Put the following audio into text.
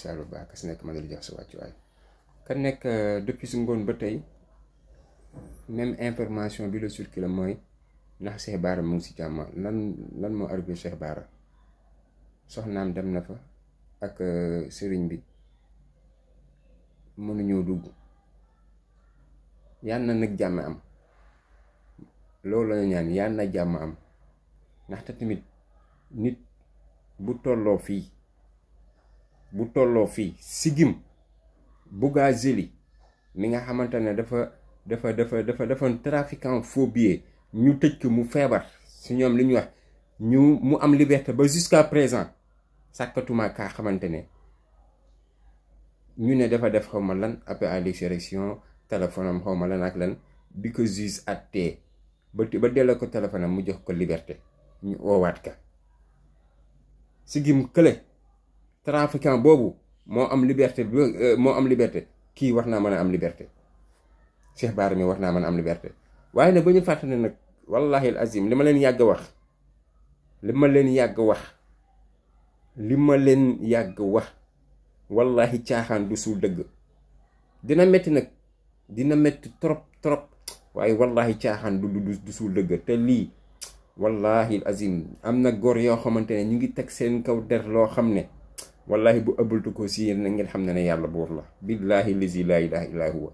Saalum Ba ka si nekk ma di jox sa wàccuwaay ka nekk depuis su ngoon ba tey même information bi la circulé mooy ndax Cheikh Bara mu ngi si jàmm lan moo arrivé Cheikh Bara soxnaam dem na fa ak sëriñ bi mënuñoo dugg yal na nag jàmm am loolu la ñaan yal na jàmm am ndaxte tamit nit bu tolloo fii sigim Bougazelli mi nga xamante ne dafa trafiquant faux billets ñu tëj ko mu feebar si ñoom li ñu wax mu am liberté ba jusqu'à présent sàkkatuma kaa xamante ne ñu ne dafa def xaw ma lan appel à l'insurrection téléphone am xaw ma lan ak lan bi ko juge attee ba delloo ko téléphone am mu jox ko liberté ñu oowaat ka sigim kële trafiquant boobu moo am liberté kii war naa mën a am liberté Cheikh Bara mi war naa mën a am liberté waaye nag ba ñu fàtte ne nag wallahi al azim li ma leen yàgg wax wallahi caaxaan du suul dëgg dina metti nag dina metti trop waaye wallahi caaxaan du suul dëgg te lii wallahi al azim am na góor yoo xamante ne ñu ngi teg seen kaw der loo xam ne wallahi bu ëbbultu ko si yéen na ngeen xam ne yàlla buur la billahi lazi la ilaha illa huwa